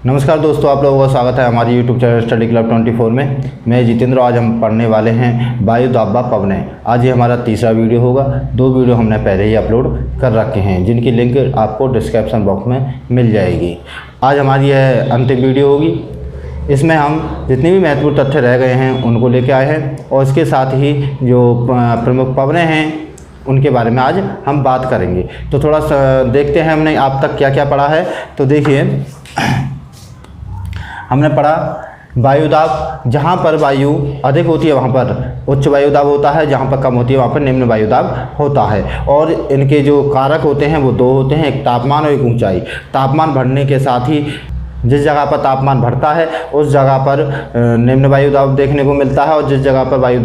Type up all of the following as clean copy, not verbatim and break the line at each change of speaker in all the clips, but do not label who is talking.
नमस्कार दोस्तों, आप लोगों का स्वागत है हमारी यूट्यूब चैनल स्टडी क्लब 24 में। मैं जितेंद्र। आज हम पढ़ने वाले हैं वायु दाब पवनें। आज ये हमारा तीसरा वीडियो होगा। 2 वीडियो हमने पहले ही अपलोड कर रखे हैं, जिनकी लिंक आपको डिस्क्रिप्शन बॉक्स में मिल जाएगी। आज हमारी यह अंतिम वीडियो होगी। इसमें हम जितने भी महत्वपूर्ण तथ्य रह गए हैं उनको लेके आए हैं, और इसके साथ ही जो प्रमुख पवनें हैं उनके बारे में आज हम बात करेंगे। तो थोड़ा सा देखते हैं हमने आप तक क्या क्या पढ़ा है। तो देखिए, हमने पढ़ा वायु दाब, जहाँ पर वायु अधिक होती है वहाँ पर उच्च वायु दाब होता है, जहाँ पर कम होती है वहाँ पर निम्न वायु दाब होता है। और इनके जो कारक होते हैं वो 2 होते हैं, एक तापमान और एक ऊंचाई। तापमान बढ़ने के साथ ही जिस जगह पर तापमान बढ़ता है उस जगह पर निम्न वायु दाब देखने को मिलता है, और जिस जगह पर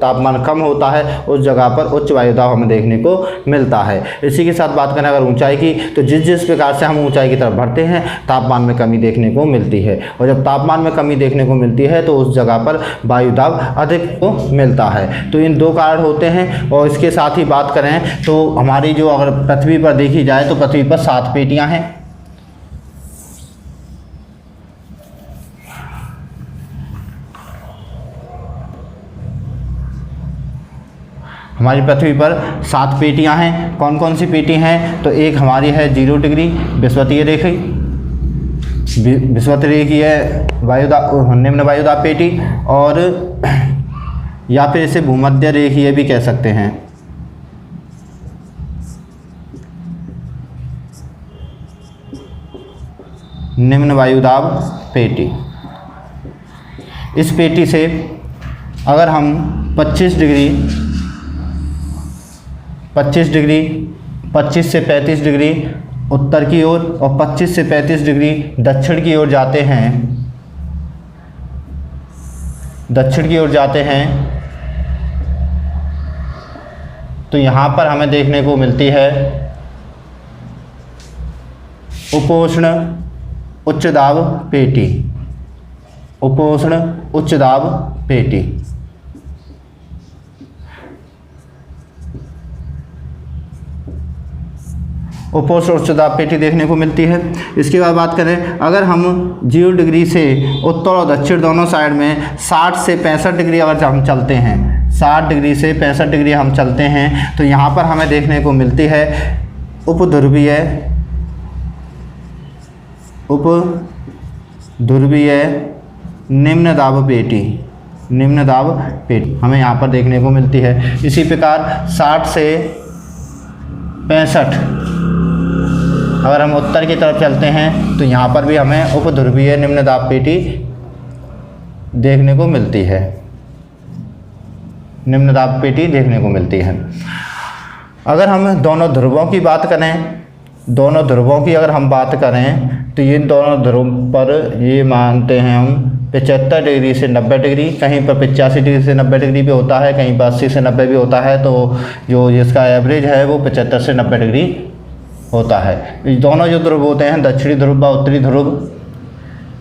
तापमान कम होता है उस जगह पर उच्च वायु दाब हमें देखने को मिलता है। इसी के साथ बात करें अगर ऊंचाई की, तो जिस प्रकार से हम ऊंचाई की तरफ बढ़ते हैं तापमान में कमी देखने को मिलती है, और जब तापमान में कमी देखने को मिलती है तो उस जगह पर वायु दाब अधिक को मिलता है। तो इन 2 कारण होते हैं। और इसके साथ ही बात करें तो हमारी जो अगर पृथ्वी पर देखी जाए तो पृथ्वी पर 7 पेटियाँ हैं। हमारी पृथ्वी पर 7 पेटियां हैं। कौन कौन सी पेटी हैं? तो एक हमारी है 0 डिग्री विषुवतीय रेखी, विषुवत रेखीय निम्न वायुदाब पेटी, और या फिर इसे भूमध्य रेखीय भी कह सकते हैं। निम्न वायुदाब पेटी। इस पेटी से अगर हम 25 से 35 डिग्री उत्तर की ओर और 25 से 35 डिग्री दक्षिण की ओर जाते हैं, तो यहाँ पर हमें देखने को मिलती है उपोष्ण उच्च दाब पेटी। उपोष्ण उच्च दाब पेटी। उपोष्ण उच्च दाब पेटी देखने को मिलती है। इसके बाद बात करें अगर हम 0 डिग्री से उत्तर और दक्षिण दोनों साइड में 60 से 65 डिग्री अगर हम चलते हैं, 60 डिग्री से 65 डिग्री हम चलते हैं, तो यहाँ पर हमें देखने को मिलती है उपध्रुवीय निम्न दाब पेटी। निम्न दाब पेटी हमें यहाँ पर देखने को मिलती है। इसी प्रकार 60 से 65 अगर हम उत्तर की तरफ चलते हैं तो यहाँ पर भी हमें उपध्रुवीय निम्न दाब पेटी देखने को मिलती है। निम्न दाब पेटी देखने को मिलती है। अगर हम दोनों ध्रुवों की बात करें, तो ये दोनों ध्रुव पर ये मानते हैं हम 75 डिग्री से 90 डिग्री, कहीं पर 85 डिग्री से 90 डिग्री भी होता है, कहीं पर 80 से 90 भी होता है। तो जो इसका एवरेज है वो 75 से 90 डिग्री होता है। दोनों जो ध्रुव होते हैं, दक्षिणी ध्रुव व उत्तरी ध्रुव,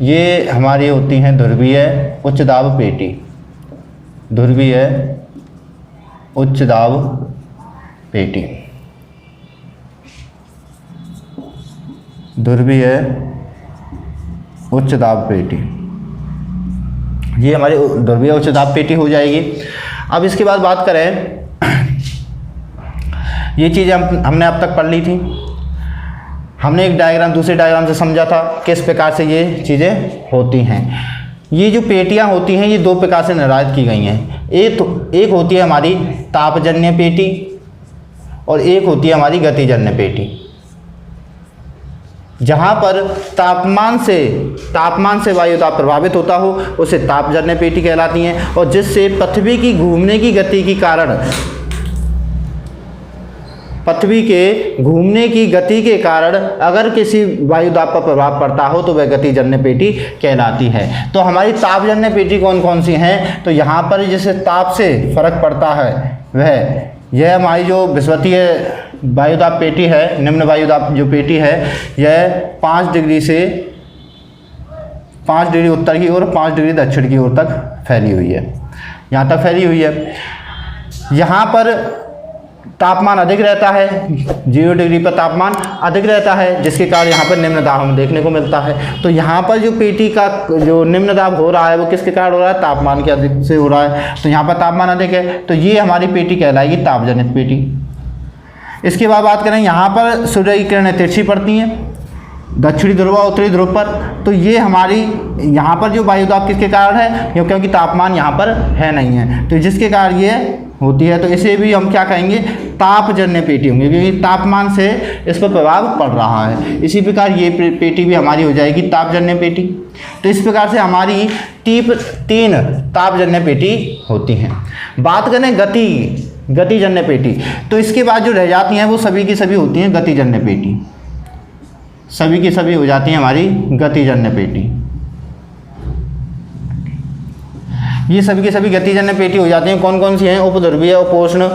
ये हमारी होती हैं ध्रुवीय उच्च दाब पेटी। ध्रुवीय उच्च दाब पेटी। ध्रुवीय उच्च दाब पेटी, ये हमारी ध्रुवीय उच्च दाब पेटी हो जाएगी। अब इसके बाद बात करें, ये चीज़ें हमने अब तक पढ़ ली थी। हमने एक डायग्राम दूसरे डायग्राम से समझा था किस प्रकार से ये चीज़ें होती हैं। ये जो पेटियां होती हैं ये 2 प्रकार से निर्धारित की गई हैं। एक होती है हमारी तापजन्य पेटी और एक होती है हमारी गतिजन्य पेटी। जहाँ पर तापमान से वायु दाब प्रभावित होता हो उसे तापजन्य पेटी कहलाती हैं, और जिससे पृथ्वी की घूमने की गति के कारण अगर किसी वायु दाब पर प्रभाव पड़ता हो तो वह गतिजन्य पेटी कहलाती है। तो हमारी तापजन्य पेटी कौन कौन सी हैं? तो यहाँ पर जिसे ताप से फर्क पड़ता है यह हमारी जो विषुवतीय वायुदाब पेटी है, निम्न वायुदाब जो पेटी है, यह 5 डिग्री उत्तर की ओर 5 डिग्री दक्षिण की ओर तक फैली हुई है। यहाँ तक फैली हुई है। यहाँ पर तापमान अधिक रहता है, 0 डिग्री पर तापमान अधिक रहता है, जिसके कारण यहाँ पर निम्न दाब हमें देखने को मिलता है। तो यहाँ पर जो पेटी का जो निम्न दाब हो रहा है वो किसके कारण हो रहा है, तापमान के अधिक से हो रहा है। तो यहाँ पर तापमान अधिक है, तो ये हमारी पेटी कहलाएगी तापजनित पेटी। इसके बाद बात करें, यहाँ पर सूर्य की किरणें तिरछी पड़ती हैं दक्षिणी ध्रुव और उत्तरी ध्रुव पर, तो ये हमारी यहाँ पर जो वायुदाब किसके कारण है, क्योंकि तापमान यहाँ पर है नहीं है, तो जिसके कारण ये होती है। तो इसे भी हम क्या कहेंगे, तापजन्य पेटी होंगे, क्योंकि तापमान से इस पर प्रभाव पड़ रहा है। इसी प्रकार ये पेटी भी हमारी हो जाएगी तापजन्य पेटी। तो इस प्रकार से हमारी 3 तापजन्य पेटी होती हैं। बात करें गतिजन्य पेटी, तो इसके बाद जो रह जाती हैं वो सभी की सभी होती हैं गतिजन्य पेटी, सभी की सभी हो जाती हैं हमारी गतिजन्य पेटी। ये सभी की सभी गतिजन्य पेटी हो जाती हैं। कौन कौन सी हैं, उपध्रुवीय, उपोष्ण,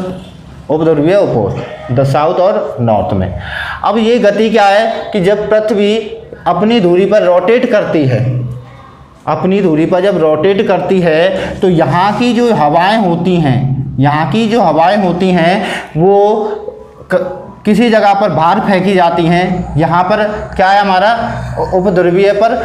उपध्रुवीय, उपोष्ण, द साउथ और नॉर्थ में। अब ये गति क्या है कि जब पृथ्वी अपनी धुरी पर रोटेट करती है, अपनी धुरी पर जब रोटेट करती है तो यहाँ की जो हवाएं होती हैं, यहाँ की जो हवाएं होती हैं वो किसी जगह पर बाहर फेंकी जाती हैं। यहाँ पर क्या है, हमारा उपध्रुवीय पर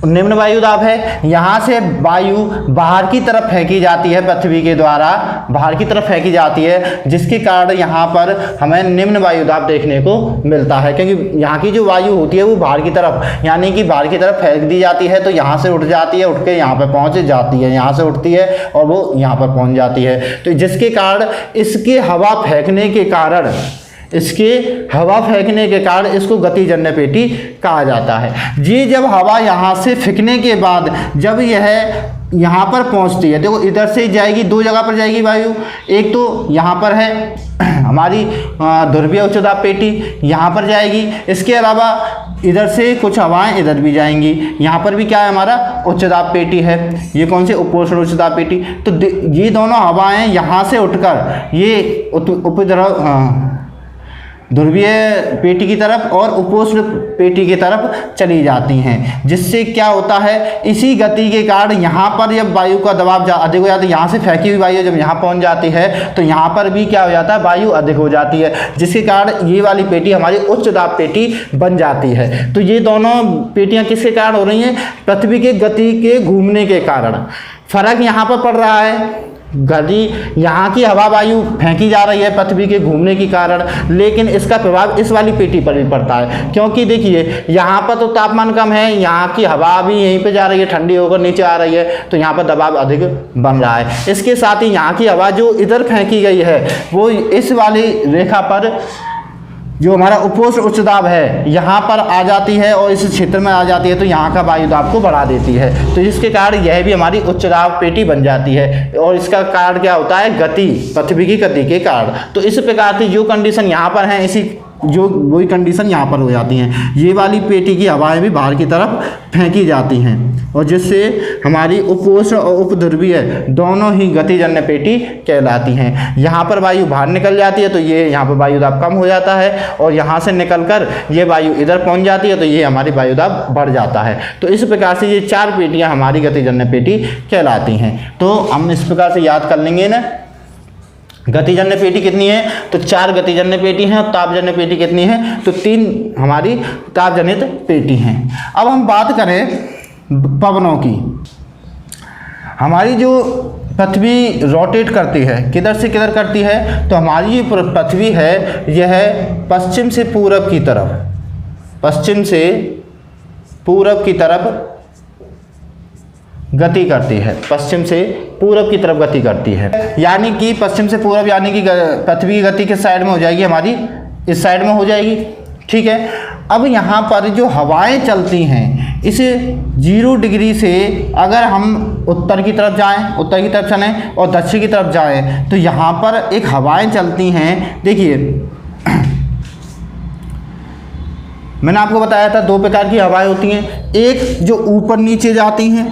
निम्न वायुदाब है, यहाँ से वायु बाहर की तरफ फेंकी जाती है, पृथ्वी के द्वारा बाहर की तरफ फेंकी जाती है, जिसके कारण यहाँ पर हमें निम्न वायुदाब देखने को मिलता है। क्योंकि यहाँ की जो वायु होती है वो बाहर की तरफ, यानी कि बाहर की तरफ फेंक दी जाती है, तो यहाँ से उठ जाती है, उठ के यहाँ पर पहुँच जाती है, यहाँ से उठती है और वो यहाँ पर पहुँच जाती है। तो जिसके कारण इसके हवा फेंकने के कारण, इसके हवा फेंकने के कारण इसको गतिजन्य पेटी कहा जाता है। ये जब हवा यहाँ से फेंकने के बाद जब यह यहाँ पर पहुँचती है, देखो इधर से जाएगी, 2 जगह पर जाएगी वायु, एक तो यहाँ पर है हमारी ध्रुवीय उच्च दाब पेटी, यहाँ पर जाएगी। इसके अलावा इधर से कुछ हवाएं इधर भी जाएंगी, यहाँ पर भी क्या है, हमारा उच्च दाब पेटी है। ये कौन से, उपोष्ण उच्च दाब पेटी। तो ये दोनों हवाएं यहाँ से उठकर ये उपध्रुव ध्रुवीय पेटी की तरफ और उपोष्ण पेटी की तरफ चली जाती हैं, जिससे क्या होता है, इसी गति के कारण यहाँ पर जब वायु का दबाव अधिक हो जाता है, यहाँ से फेंकी हुई वायु जब यहाँ पहुँच जाती है तो यहाँ पर भी क्या हो जाता है, वायु अधिक हो जाती है, जिसके कारण ये वाली पेटी हमारी उच्च दाब पेटी बन जाती है। तो ये दोनों पेटियाँ किसके कारण हो रही हैं, पृथ्वी के गति के घूमने के कारण। फर्क यहाँ पर पड़ रहा है, गति यहाँ की हवा वायु फेंकी जा रही है पृथ्वी के घूमने के कारण, लेकिन इसका प्रभाव इस वाली पेटी पर भी पड़ता है। क्योंकि देखिए यहाँ पर तो तापमान कम है, यहाँ की हवा भी यहीं पे जा रही है, ठंडी होकर नीचे आ रही है, तो यहाँ पर दबाव अधिक बन रहा है। इसके साथ ही यहाँ की हवा जो इधर फेंकी गई है वो इस वाली रेखा पर जो हमारा उपोष्ण उच्च दाब है यहाँ पर आ जाती है और इस क्षेत्र में आ जाती है, तो यहाँ का वायुदाब को बढ़ा देती है। तो इसके कारण यह भी हमारी उच्च दाब पेटी बन जाती है, और इसका कारण क्या होता है, गति, पृथ्वी की गति के कारण। तो इस प्रकार से जो कंडीशन यहाँ पर है, इसी जो वही कंडीशन यहाँ पर हो जाती हैं। ये वाली पेटी की हवाएं भी बाहर की तरफ फेंकी जाती हैं, और जिससे हमारी उपोष्ण और उपध्रुवीय दोनों ही गतिजन्य पेटी कहलाती हैं। यहाँ पर वायु बाहर निकल जाती है तो ये यहाँ पर वायुदाब कम हो जाता है, और यहाँ से निकलकर ये वायु इधर पहुँच जाती है तो ये हमारी वायुदाब बढ़ जाता है। तो इस प्रकार से ये 4 पेटियाँ हमारी गतिजन्य पेटी कहलाती हैं। तो हम इस प्रकार से याद कर लेंगे ना, गतिजन्य पेटी कितनी है, तो 4 गतिजन्य पेटी हैं, और तापजन्य पेटी कितनी है, तो 3 हमारी तापजनित पेटी हैं। अब हम बात करें पवनों की। हमारी जो पृथ्वी रोटेट करती है, किधर से किधर करती है, तो हमारी जो पृथ्वी है यह है पश्चिम से पूरब की तरफ, पश्चिम से पूरब की तरफ गति करती है, पश्चिम से पूरब की तरफ गति करती है। यानी कि पश्चिम से पूरब, यानी कि पृथ्वी की गति किस साइड में हो जाएगी, हमारी इस साइड में हो जाएगी, ठीक है। अब यहाँ पर जो हवाएं चलती हैं, इस 0 डिग्री से अगर हम उत्तर की तरफ जाएं, उत्तर की तरफ चलें और दक्षिण की तरफ जाएं, तो यहाँ पर एक हवाएं चलती हैं। देखिए मैंने आपको बताया था 2 प्रकार की हवाएं होती हैं, एक जो ऊपर नीचे जाती हैं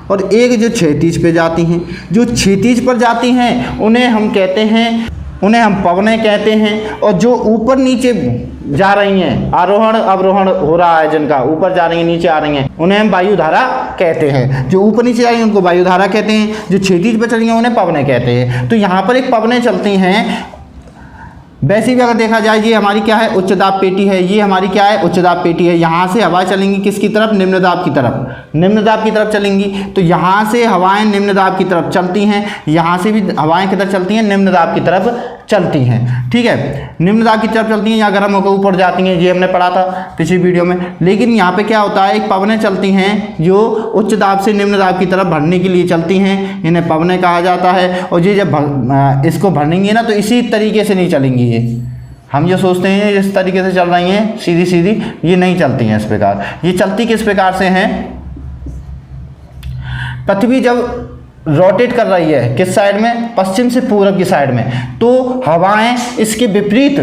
और एक जो क्षैतिज पे जाती हैं। जो क्षैतिज पर जाती हैं उन्हें हम कहते हैं, उन्हें हम पवनें कहते हैं, और जो ऊपर नीचे जा रही हैं, आरोहण अवरोहण हो रहा है, जिनका ऊपर जा रही हैं नीचे आ रही हैं, उन्हें हम वायुधारा कहते हैं। जो ऊपर नीचे जा रही हैं उनको वायुधारा कहते हैं, जो क्षैतिज पर चल रही हैं उन्हें पवनें कहते हैं। तो यहाँ पर एक पवनें चलती हैं वैसे भी अगर देखा जाए ये हमारी क्या है, उच्च दाब पेटी है, ये हमारी क्या है, उच्च दाब पेटी है। यहाँ से हवाएं चलेंगी किसकी तरफ, निम्न दाब की तरफ, निम्न दाब की तरफ चलेंगी। तो यहाँ से हवाएं निम्न दाब की तरफ चलती हैं, यहाँ से भी हवाएं किधर चलती हैं, निम्न दाब की तरफ चलती हैं। ठीक है, निम्न दाब की तरफ चलती हैं या गर्म होकर ऊपर जाती हैं, ये हमने पढ़ा था पिछली वीडियो में। लेकिन यहाँ पे क्या होता है, एक पवनें चलती हैं जो उच्च दाब से निम्न दाब की तरफ भरने के लिए चलती हैं, इन्हें पवनें कहा जाता है। और ये जब इसको भरनेंगी ना तो इसी तरीके से नहीं चलेंगी। ये हम जो सोचते हैं इस तरीके से चल रही हैं सीधी सीधी, ये नहीं चलती हैं इस प्रकार। ये चलती किस प्रकार से हैं, पृथ्वी जब रोटेट कर रही है किस साइड में, पश्चिम से पूरब की साइड में, तो हवाएं इसके विपरीत,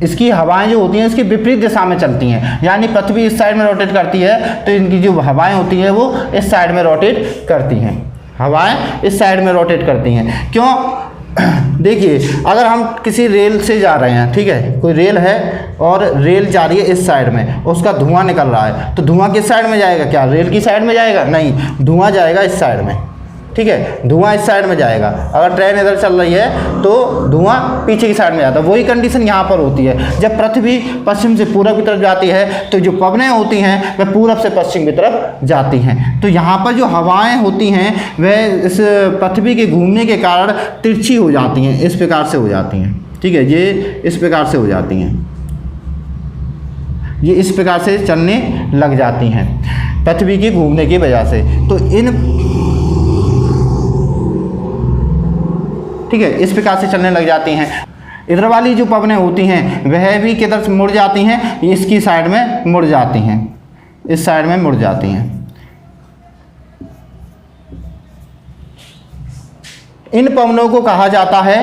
इसकी हवाएं जो होती हैं इसकी विपरीत दिशा में चलती हैं। यानी पृथ्वी इस साइड में रोटेट करती है तो इनकी जो हवाएं होती हैं वो इस साइड में रोटेट करती हैं, हवाएं इस साइड में रोटेट करती हैं। क्यों, देखिए अगर हम किसी रेल से जा रहे हैं, ठीक है, कोई रेल है और रेल जा रही है इस साइड में, उसका धुआं निकल रहा है, तो धुआं किस साइड में जाएगा, क्या रेल की साइड में जाएगा, नहीं, धुआं जाएगा इस साइड में। ठीक है, धुआं इस साइड में जाएगा। अगर ट्रेन इधर चल रही है तो धुआं पीछे की साइड में जाता है। वही कंडीशन यहाँ पर होती है। जब पृथ्वी पश्चिम से पूरब की तरफ जाती है तो जो पवनें होती हैं वह पूरब से पश्चिम की तरफ जाती हैं। तो यहाँ पर जो हवाएं होती हैं वह इस पृथ्वी के घूमने के कारण तिरछी हो जाती हैं, इस प्रकार से हो जाती हैं। ठीक है, ये इस प्रकार से हो जाती हैं, ये इस प्रकार से चलने लग जाती हैं पृथ्वी के घूमने की वजह से। तो ठीक है, इस प्रकार से चलने लग जाती हैं। इधर वाली जो पवनें होती हैं वह भी किधर से मुड़ जाती हैं, इसकी साइड में मुड़ जाती हैं, इस साइड में मुड़ जाती हैं। इन पवनों को कहा जाता है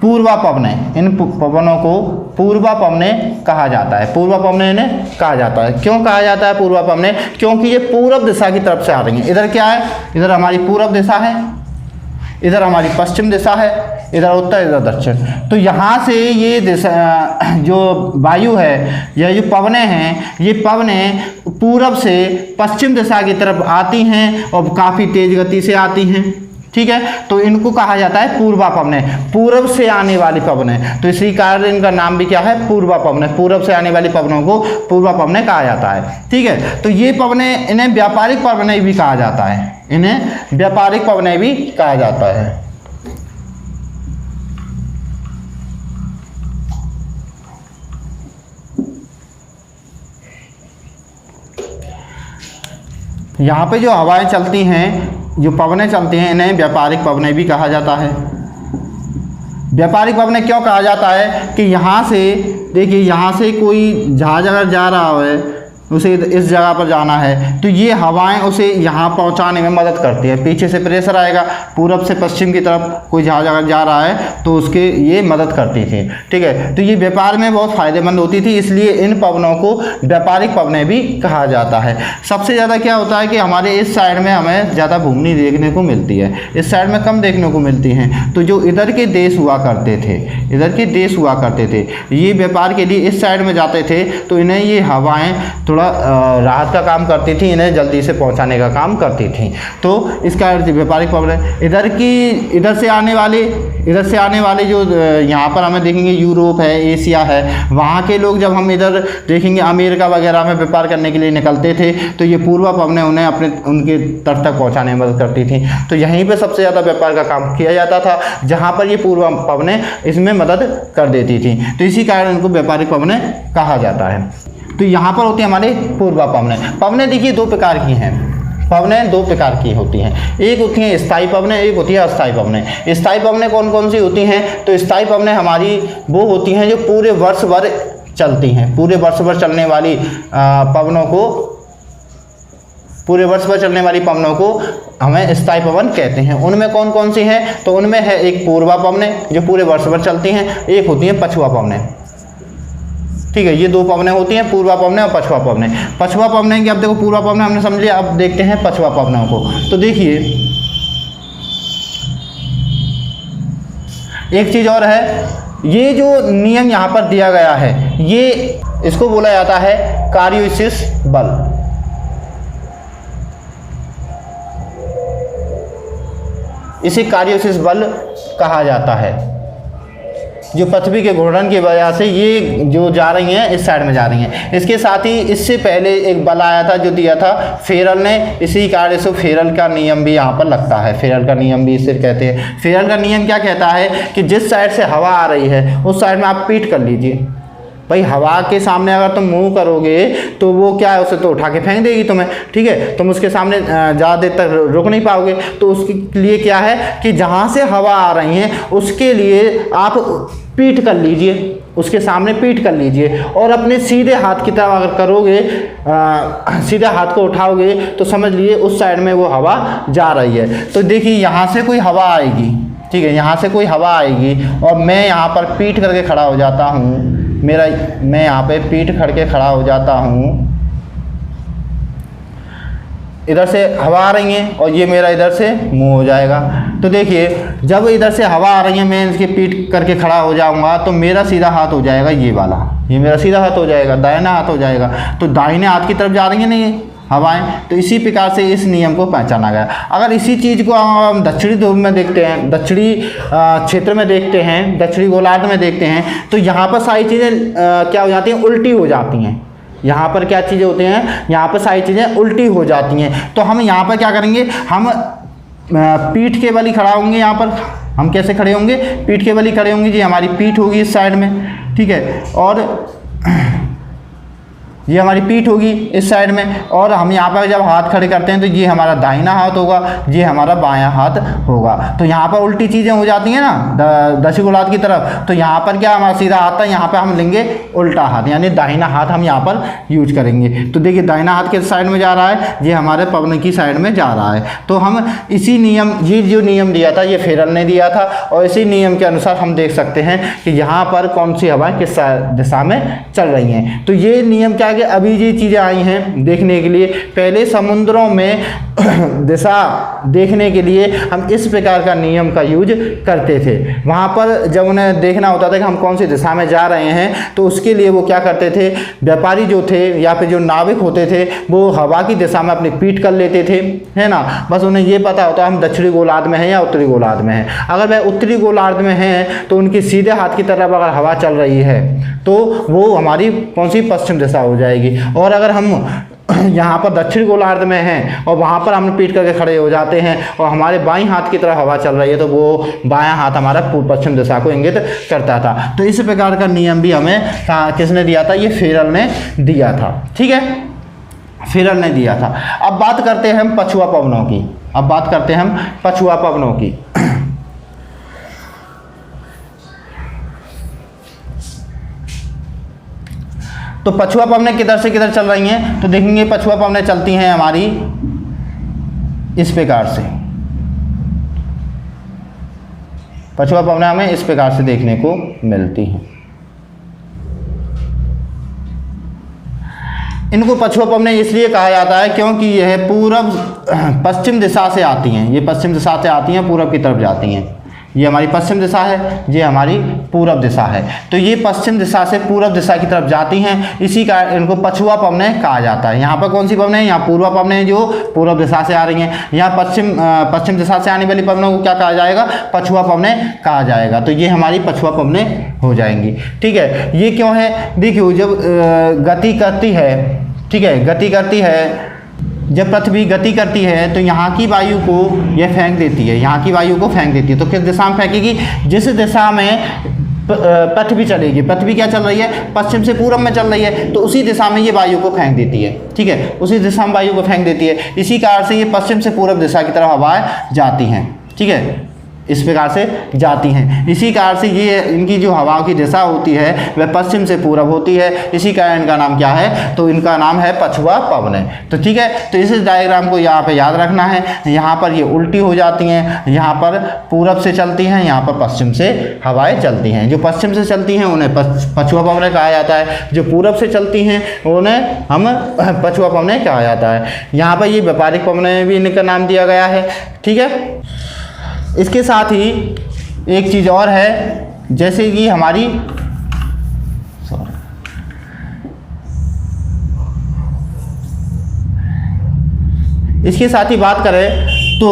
पूर्वा पवनें। इन पवनों को पूर्वा पवनें कहा जाता है, पूर्वा पवनें इन्हें कहा जाता है। क्यों कहा जाता है पूर्वा पवनें, क्योंकि ये पूरब दिशा की तरफ से आ रही हैं। इधर क्या है, इधर हमारी पूरब दिशा है, इधर हमारी पश्चिम दिशा है, इधर उत्तर, इधर दक्षिण। तो यहाँ से ये दिशा जो वायु है या जो पवनें हैं, ये पवनें पूरब से पश्चिम दिशा की तरफ आती हैं और काफ़ी तेज गति से आती हैं। ठीक है, तो इनको कहा जाता है पूर्वा पवनें, पूरब से आने वाली पवनें। तो इसी कारण इनका नाम भी क्या है, पूर्वा पवनें। पूरब से आने वाली पवनों को पूर्वा पवनें कहा जाता है। ठीक है, तो ये पवनें, इन्हें व्यापारिक पवनें भी कहा जाता है, इन्हें व्यापारिक पवनें भी कहा जाता है। यहाँ पे जो हवाएं चलती हैं, जो पवनें चलती हैं, इन्हें व्यापारिक पवनें भी कहा जाता है। व्यापारिक पवनें क्यों कहा जाता है कि यहाँ से देखिए, यहाँ से कोई जहाज अगर जा रहा है, उसे इस जगह पर जाना है, तो ये हवाएं उसे यहाँ पहुँचाने में मदद करती है। पीछे से प्रेशर आएगा, पूरब से पश्चिम की तरफ कोई जहाज अगर जा रहा है तो उसके ये मदद करती थी। ठीक है, तो ये व्यापार में बहुत फ़ायदेमंद होती थी, इसलिए इन पवनों को व्यापारिक पवनें भी कहा जाता है। सबसे ज़्यादा क्या होता है कि हमारे इस साइड में हमें ज़्यादा भूमि देखने को मिलती है, इस साइड में कम देखने को मिलती हैं। तो जो इधर के देश हुआ करते थे, इधर के देश हुआ करते थे, ये व्यापार के लिए इस साइड में जाते थे, तो इन्हें ये हवाएँ थोड़ा राहत का काम करती थी, इन्हें जल्दी से पहुंचाने का काम करती थी। तो इसका व्यापारिक पवनें इधर से आने वाले जो यहाँ पर हमें देखेंगे, यूरोप है, एशिया है, वहाँ के लोग जब हम इधर देखेंगे अमेरिका वगैरह में व्यापार करने के लिए निकलते थे, तो ये पूर्वा पवनें उन्हें उनके तट तक पहुँचाने में मदद करती थी। तो यहीं पर सबसे ज़्यादा व्यापार का काम किया जाता था, जहाँ पर ये पूर्वा पवनें इसमें मदद कर देती थी। तो इसी कारण इनको व्यापारिक पवनें कहा जाता है। तो यहाँ पर होती है हमारे पूर्वा पवनें। पवनें देखिए दो प्रकार की हैं, पवनें दो प्रकार की होती हैं। एक होती हैं स्थायी पवनें, एक होती है अस्थायी पवनें। स्थायी पवनें कौन कौन सी होती हैं, तो स्थायी पवनें हमारी वो होती हैं जो पूरे वर्ष भर चलती हैं। पूरे वर्ष भर चलने वाली पवनों को, पूरे वर्ष भर चलने वाली पवनों को हमें स्थायी पवन कहते हैं। उनमें कौन कौन सी हैं, तो उनमें है एक पूर्वा पवनें जो पूरे वर्ष भर चलती हैं, एक होती हैं पछुआ पवनें। ठीक है, ये दो पवनें होती हैं, पूर्वा पवनें और पछुआ पवनें। पछुआ पवनें की अब देखो, पूर्वा पवनें हमने समझ लिया, अब देखते हैं पछुआ पवनों को। तो देखिए एक चीज़ और है, ये जो नियम यहाँ पर दिया गया है, ये इसको बोला जाता है कार्योसिस बल। इसे कार्योसिस बल कहा जाता है। जो पृथ्वी के घूर्णन की वजह से ये जो जा रही हैं इस साइड में जा रही हैं। इसके साथ ही इससे पहले एक बल आया था जो दिया था फेरल ने, इसी कारण से फेरल का नियम भी यहाँ पर लगता है। फेरल का नियम भी इसे कहते हैं। फेरल का नियम क्या कहता है कि जिस साइड से हवा आ रही है उस साइड में आप पीठ कर लीजिए। भाई हवा के सामने अगर तुम मुंह करोगे तो वो क्या है, उसे तो उठा के फेंक देगी तुम्हें, ठीक है। तुम उसके सामने ज़्यादा देर तक रुक नहीं पाओगे। तो उसके लिए क्या है कि जहाँ से हवा आ रही है उसके लिए आप पीठ कर लीजिए, उसके सामने पीठ कर लीजिए और अपने सीधे हाथ की तरफ अगर करोगे, सीधे हाथ को उठाओगे तो समझ लिए उस साइड में वो हवा जा रही है। तो देखिए यहाँ से कोई हवा आएगी, ठीक है, यहाँ से कोई हवा आएगी और मैं यहाँ पर पीठ करके खड़ा हो जाता हूँ। मैं यहाँ पे पीठ करके खड़ा हो जाता हूँ। इधर से हवा आ रही है और ये मेरा इधर से मुंह हो जाएगा। तो देखिए जब इधर से हवा आ रही है मैं इसके पीठ करके खड़ा हो जाऊंगा तो मेरा सीधा हाथ हो जाएगा ये वाला, ये मेरा सीधा हाथ हो जाएगा, दाहिना हाथ हो जाएगा। तो दाहिने हाथ की तरफ जा रही है नहीं हवाएं। तो इसी प्रकार से इस नियम को पहचाना गया। अगर इसी चीज़ को हम दक्षिणी ध्रुव में देखते हैं, दक्षिणी क्षेत्र में देखते हैं, दक्षिणी गोलार्ध में देखते हैं, तो यहाँ पर सारी चीज़ें क्या हो जाती हैं, उल्टी हो जाती हैं। यहाँ पर क्या चीज़ें होती हैं, यहाँ पर सारी चीज़ें उल्टी हो जाती हैं। तो हम यहाँ पर क्या करेंगे, हम पीठ के बल ही खड़ा होंगे। यहाँ पर हम कैसे खड़े होंगे, पीठ के बल ही खड़े होंगे जी। हमारी पीठ होगी इस साइड में, ठीक है, और ये हमारी पीठ होगी इस साइड में। और हम यहाँ पर जब हाथ खड़े करते हैं तो ये हमारा दाहिना हाथ होगा, ये हमारा बायां हाथ होगा। तो यहाँ पर उल्टी चीज़ें हो जाती हैं ना दक्षिण गोलार्ध की तरफ। तो यहाँ पर क्या हमारा सीधा हाथ था, यहाँ पर हम लेंगे उल्टा हाथ, यानी दाहिना हाथ हम यहाँ पर यूज करेंगे। तो देखिए दाहिना हाथ किस साइड में जा रहा है, ये हमारे पवन की साइड में जा रहा है। तो हम इसी नियम, ये जो नियम दिया था ये फेरल ने दिया था और इसी नियम के अनुसार हम देख सकते हैं कि यहाँ पर कौन सी हवाएं किस दिशा में चल रही हैं। तो ये नियम क्या कि अभी ये चीज़ें आई हैं देखने के लिए। पहले समुद्रों में दिशा देखने के लिए हम इस प्रकार का नियम का यूज करते थे। वहाँ पर जब उन्हें देखना होता था कि हम कौन सी दिशा में जा रहे हैं तो उसके लिए वो क्या करते थे, व्यापारी जो थे या फिर जो नाविक होते थे वो हवा की दिशा में अपनी पीठ कर लेते थे, है ना। बस उन्हें ये पता होता है हम दक्षिणी गोलार्ध में हैं या उत्तरी गोलार्ध में हैं। अगर वह उत्तरी गोलार्ध में हैं तो उनकी सीधे हाथ की तरफ अगर हवा चल रही है तो वो हमारी कौन सी, पश्चिम दिशा हो जाएगी। और अगर हम यहाँ पर दक्षिण गोलार्ध में हैं और वहाँ पर हम पीठ करके खड़े हो जाते हैं और हमारे बाईं हाथ की तरफ हवा चल रही है तो वो बायां हाथ हमारा पूर्व पश्चिम दिशा को इंगित करता था। तो इस प्रकार का नियम भी हमें किसने दिया था, ये फेरल ने दिया था, ठीक है, फेरल ने दिया था। अब बात करते हैं हम पछुआ पवनों की। अब बात करते हैं हम पछुआ पवनों की। तो पछुआ पवनें किधर से किधर चल रही हैं, तो देखेंगे पछुआ पवनें चलती हैं हमारी इस प्रकार से। पछुआ पवनें हमें इस प्रकार से देखने को मिलती हैं। इनको पछुआ पवनें इसलिए कहा जाता है क्योंकि यह पूरब पश्चिम दिशा से आती हैं। ये पश्चिम दिशा से आती हैं, पूरब की तरफ जाती हैं। ये हमारी पश्चिम दिशा है, ये हमारी पूरब दिशा है। तो ये पश्चिम दिशा से पूरब दिशा की तरफ जाती हैं, इसी का इनको पछुआ पवनें कहा जाता है। यहाँ पर कौन सी पवनें हैं, यहाँ पूर्वा पवनें जो पूरब दिशा से आ रही हैं। यहाँ पश्चिम दिशा से आने वाली पवनों को क्या कहा जाएगा, पछुआ पवनें कहा जाएगा। तो ये हमारी पछुआ पवनें हो जाएंगी, ठीक है। ये क्यों है, देखिए जब गति करती है, ठीक है, गति करती है, जब पृथ्वी गति करती है तो यहाँ की वायु को यह फेंक देती है, यहाँ की वायु को फेंक देती है। तो किस दिशा में फेंकेगी, जिस दिशा में पृथ्वी चलेगी। पृथ्वी क्या चल रही है, पश्चिम से पूरब में चल रही है, तो उसी दिशा में ये वायु को फेंक देती है, ठीक है, उसी दिशा में वायु को फेंक देती है। इसी कारण से ये पश्चिम से पूरब दिशा की तरफ हवाएं जाती हैं, ठीक है, इस प्रकार से जाती हैं। इसी कारण से ये इनकी जो हवाओं की दिशा होती है वह पश्चिम से पूरब होती है। इसी कारण इनका नाम क्या है, तो इनका नाम है पछुआ पवनें। तो ठीक है, तो इस डायग्राम को यहाँ पे याद रखना है। यहाँ पर ये उल्टी हो जाती हैं, यहाँ पर पूरब से चलती हैं, यहाँ पर पश्चिम से हवाएं चलती हैं। जो पश्चिम से चलती हैं उन्हें पछुआ पवनें कहा जाता है, जो पूरब से चलती हैं उन्हें हम पछुआ पवनें कहा जाता है। यहाँ पर ये व्यापारिक पवनें भी इनका नाम दिया गया है, ठीक है। इसके साथ ही एक चीज़ और है, जैसे कि हमारी इसके साथ ही बात करें तो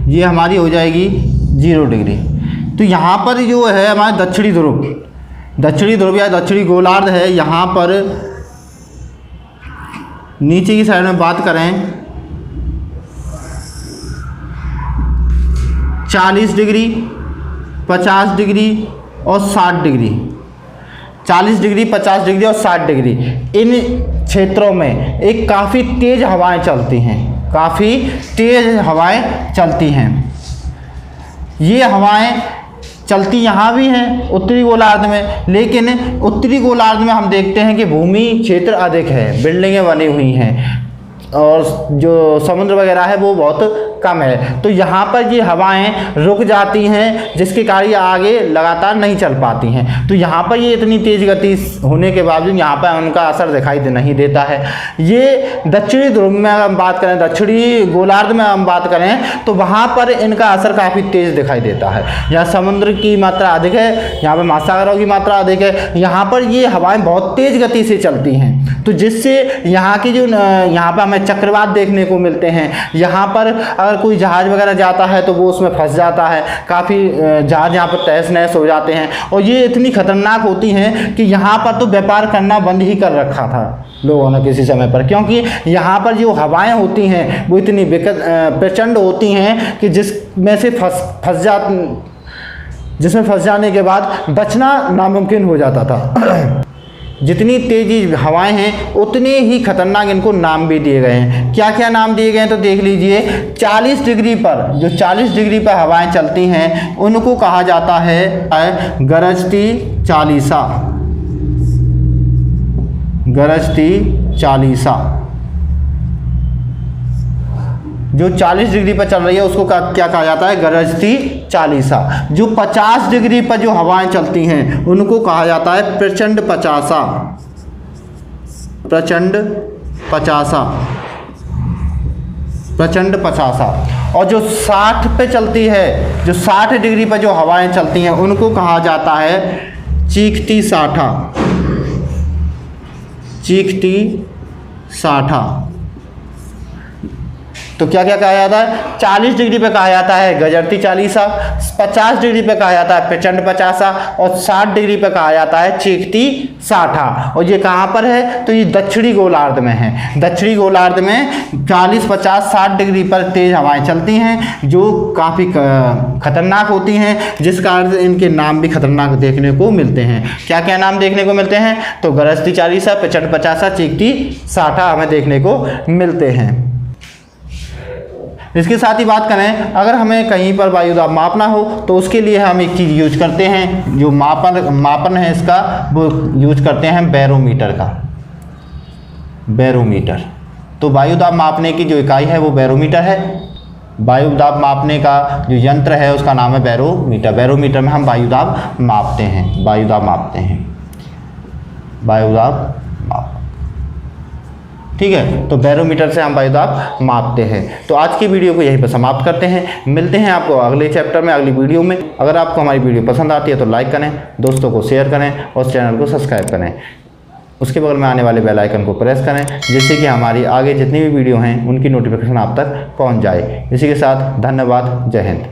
ये हमारी हो जाएगी 0 डिग्री। तो यहाँ पर जो है हमारे दक्षिणी ध्रुव या दक्षिणी गोलार्ध है, यहाँ पर नीचे की साइड में बात करें 40 डिग्री, 50 डिग्री और 60 डिग्री, 40 डिग्री, 50 डिग्री और 60 डिग्री, इन क्षेत्रों में एक काफ़ी तेज़ हवाएं चलती हैं, काफ़ी तेज़ हवाएं चलती हैं। ये हवाएं चलती यहाँ भी हैं उत्तरी गोलार्ध में, लेकिन उत्तरी गोलार्ध में हम देखते हैं कि भूमि क्षेत्र अधिक है, बिल्डिंगें बनी हुई हैं और जो समुद्र वगैरह है वो बहुत कम है। तो यहाँ पर ये हवाएं रुक जाती हैं, जिसके कारण ये आगे लगातार नहीं चल पाती हैं। तो यहाँ पर ये इतनी तेज़ गति होने के बावजूद यहाँ पर उनका असर दिखाई नहीं देता है। ये दक्षिणी ध्रुव में हम बात करें, दक्षिणी गोलार्ध में हम बात करें तो वहाँ पर इनका असर काफ़ी तेज़ दिखाई देता है। यहाँ समुद्र की मात्रा अधिक है, यहाँ पर महासागरों की मात्रा अधिक है, यहाँ पर ये हवाएँ बहुत तेज़ गति से चलती हैं। तो जिससे यहाँ की जो यहाँ पर हमें चक्रवात देखने को मिलते हैं। यहाँ पर अगर कोई जहाज़ वगैरह जाता है तो वो उसमें फंस जाता है, काफ़ी जहाज़ यहाँ पर तहस नहस हो जाते हैं। और ये इतनी खतरनाक होती हैं कि यहाँ पर तो व्यापार करना बंद ही कर रखा था लोगों ने किसी समय पर, क्योंकि यहाँ पर जो हवाएं होती हैं वो इतनी प्रचंड होती हैं कि जिसमें फंस जाने के बाद बचना नामुमकिन हो जाता था। जितनी तेज़ी हवाएं हैं उतने ही खतरनाक इनको नाम भी दिए गए हैं। क्या क्या नाम दिए गए हैं तो देख लीजिए। 40 डिग्री पर, जो 40 डिग्री पर हवाएं चलती हैं उनको कहा जाता है गरजती चालीसा, गरजती चालीसा। जो 40 डिग्री पर चल रही है उसको क्या कहा जाता है, गरजती चालीसा। जो 50 डिग्री पर जो हवाएं चलती हैं उनको कहा जाता है प्रचंड पचासा, प्रचंड पचासा, प्रचंड पचासा। और जो 60 पे चलती है, जो 60 डिग्री पर जो हवाएं चलती हैं उनको कहा जाता है चीखती साठा, चीखती साठा। तो क्या क्या कहा जाता है, 40 डिग्री पे कहा जाता है गजरती चालीसा, 50 डिग्री पे कहा जाता है प्रचंड पचासा और 60 डिग्री पे कहा जाता है चीखती साठा। और ये कहाँ पर है तो ये दक्षिणी गोलार्ध में है। दक्षिणी गोलार्ध में 40, 50, 60 डिग्री पर तेज हवाएं चलती हैं जो काफ़ी खतरनाक होती हैं, जिस कारण इनके नाम भी खतरनाक देखने को मिलते हैं। क्या क्या नाम देखने को मिलते हैं तो गरजती चालीसा, प्रचंड पचासा, चीखती साठा हमें देखने को मिलते हैं। इसके साथ ही बात करें, अगर हमें कहीं पर वायु दाब मापना हो तो उसके लिए हम एक चीज़ यूज करते हैं, जो मापन है इसका वो यूज करते हैं बैरोमीटर का, बैरोमीटर। तो वायु दाब मापने की जो इकाई है वो बैरोमीटर है। वायु दाब मापने का जो यंत्र है उसका नाम है बैरोमीटर। बैरोमीटर में हम वायु दाब मापते हैं, वायु दाब मापते हैं, वायु दाब माप, ठीक है। तो बैरोमीटर से हम वायु दाब मापते हैं। तो आज की वीडियो को यहीं पर समाप्त करते हैं। मिलते हैं आपको अगले चैप्टर में, अगली वीडियो में। अगर आपको हमारी वीडियो पसंद आती है तो लाइक करें, दोस्तों को शेयर करें और चैनल को सब्सक्राइब करें। उसके बगल में आने वाले बेल आइकन को प्रेस करें, जिससे कि हमारी आगे जितनी भी वीडियो हैं उनकी नोटिफिकेशन आप तक पहुँच जाए। इसी के साथ धन्यवाद, जय हिंद।